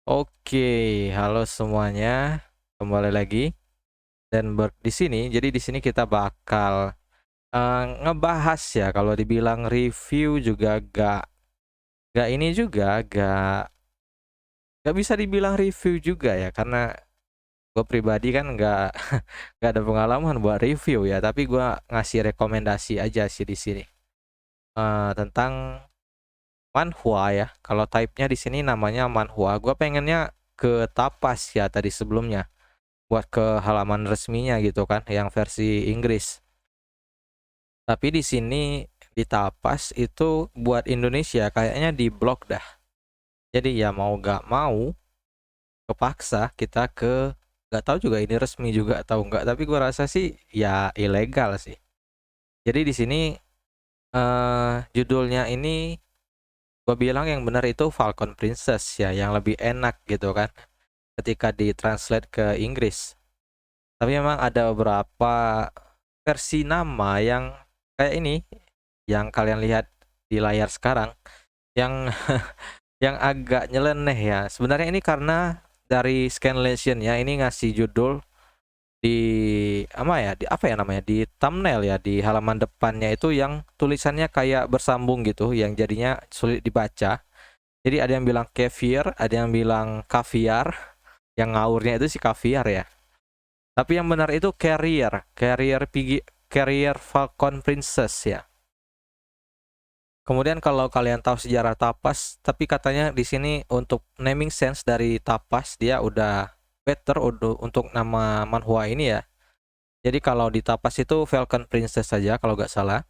Oke, halo semuanya, kembali lagi dan di sini. Jadi di sini kita bakal ngebahas ya. Kalau dibilang review juga gak ini juga gak bisa dibilang review juga ya, karena gue pribadi kan nggak nggak ada pengalaman buat review ya. Tapi gue ngasih rekomendasi aja sih di sini tentang manhwa ya. Kalau type-nya di sini namanya manhwa. Gue pengennya ke tapas ya tadi sebelumnya, buat ke halaman resminya gitu kan, yang versi Inggris. Tapi di sini di Tapas itu buat Indonesia kayaknya diblok dah. Jadi ya mau gak mau kepaksa kita ke, gak tahu juga ini resmi juga atau enggak, tapi gua rasa sih ya ilegal sih. Jadi di sini judulnya ini gua bilang yang benar itu Falcon Princess ya, yang lebih enak gitu kan ketika ditranslate ke Inggris. Tapi memang ada beberapa versi nama yang kayak ini, yang kalian lihat di layar sekarang, yang yang agak nyeleneh ya. Sebenarnya ini karena dari Scanlation-nya ini ngasih judul di apa ya, di apa ya namanya, di thumbnail ya, di halaman depannya itu yang tulisannya kayak bersambung gitu, yang jadinya sulit dibaca. Jadi ada yang bilang caviar, ada yang bilang kaviar, yang ngawurnya itu si kaviar ya. Tapi yang benar itu carrier, carrier Falcon Princess ya. Kemudian kalau kalian tahu sejarah tapas, tapi katanya di sini untuk naming sense dari tapas dia udah better untuk nama manhwa ini ya. Jadi kalau di tapas itu Falcon Princess saja kalau nggak salah.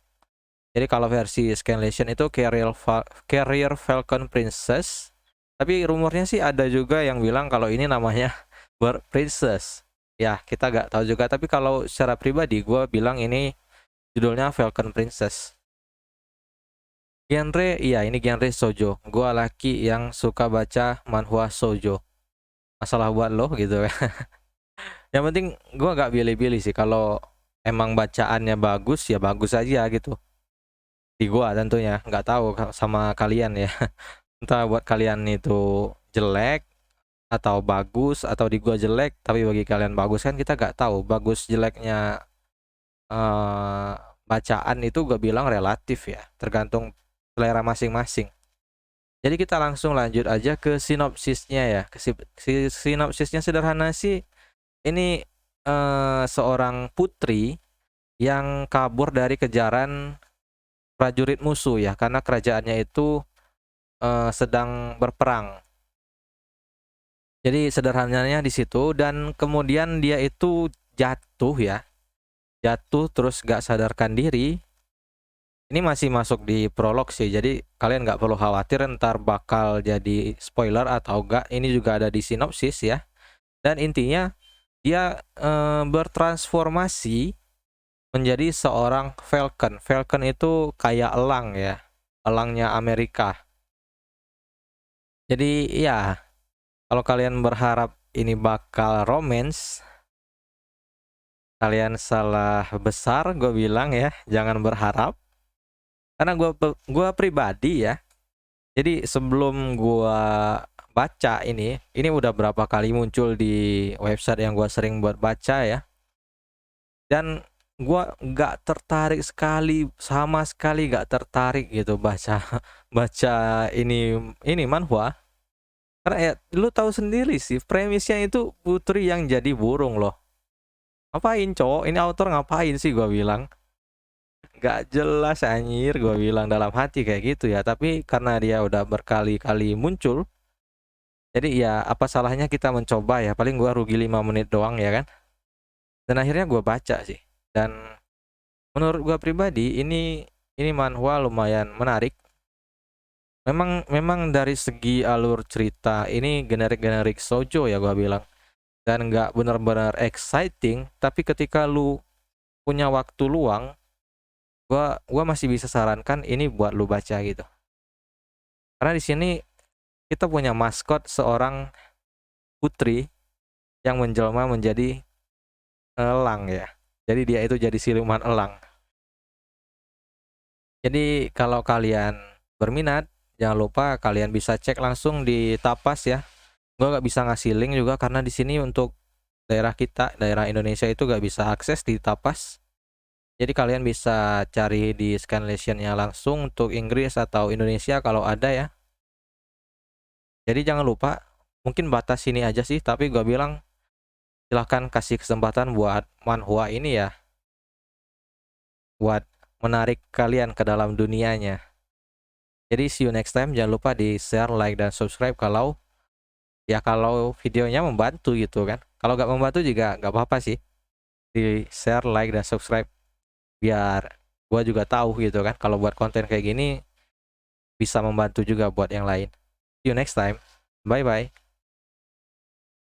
Jadi kalau versi Scanlation itu Carrier Falcon Princess. Tapi rumornya sih ada juga yang bilang kalau ini namanya Bird Princess. Ya kita nggak tahu juga. Tapi kalau secara pribadi gue bilang ini judulnya Falcon Princess. Genre, iya ini genre shoujo. Gua laki yang suka baca manhwa shoujo. Masalah buat lo gitu ya. Yang penting gua gak pilih-pilih sih. Kalau emang bacaannya bagus ya bagus aja gitu. Di gua tentunya. Nggak tahu sama kalian ya. Entah buat kalian itu jelek atau bagus, atau di gua jelek tapi bagi kalian bagus, kan kita nggak tahu. Bagus jeleknya eh, bacaan itu gua bilang relatif ya. Tergantung selera masing-masing. Jadi kita langsung lanjut aja ke sinopsisnya ya. Sinopsisnya sederhana sih. Ini seorang putri yang kabur dari kejaran prajurit musuh ya, karena kerajaannya itu sedang berperang. Jadi sederhananya di situ, dan kemudian dia itu jatuh ya, jatuh terus gak sadarkan diri. Ini masih masuk di prolog sih, jadi kalian nggak perlu khawatir ntar bakal jadi spoiler atau enggak. Ini juga ada di sinopsis ya. Dan intinya dia bertransformasi menjadi seorang Falcon. Falcon itu kayak elang ya, elangnya Amerika. Jadi ya, kalau kalian berharap ini bakal romance, kalian salah besar. Gue bilang ya, jangan berharap. Karena gue pribadi ya, jadi sebelum gue baca ini udah berapa kali muncul di website yang gue sering buat baca ya. Dan gua nggak tertarik sekali, sama sekali nggak tertarik gitu baca baca ini manhwa. Karena ya lu tahu sendiri sih, premisnya itu putri yang jadi burung loh. Ngapain cowok, ini author ngapain sih, gua bilang nggak jelas anjir, gua bilang dalam hati kayak gitu ya. Tapi karena dia udah berkali-kali muncul, jadi ya apa salahnya kita mencoba ya. Paling gua rugi 5 menit doang ya kan. Dan akhirnya gua baca sih. Dan menurut gua pribadi ini manhwa lumayan menarik. Memang memang dari segi alur cerita ini generik-generik shoujo ya gua bilang. Dan nggak benar-benar exciting, tapi ketika lu punya waktu luang, gua masih bisa sarankan ini buat lu baca gitu. Karena di sini kita punya maskot seorang putri yang menjelma menjadi elang ya. Jadi dia itu jadi siluman elang. Jadi kalau kalian berminat, jangan lupa kalian bisa cek langsung di Tapas ya. Gua nggak bisa ngasih link juga karena di sini untuk daerah kita, daerah Indonesia itu nggak bisa akses di Tapas. Jadi kalian bisa cari di Scanlation-nya langsung untuk Inggris atau Indonesia kalau ada ya. Jadi jangan lupa, mungkin batas sini aja sih, tapi gua bilang silahkan kasih kesempatan buat manhwa ini ya, buat menarik kalian ke dalam dunianya. Jadi see you next time, jangan lupa di share, like, dan subscribe kalau videonya membantu gitu kan. Kalau nggak membantu juga nggak apa-apa sih, di share, like, dan subscribe biar gua juga tahu gitu kan kalau buat konten kayak gini bisa membantu juga buat yang lain. See you next time, bye bye.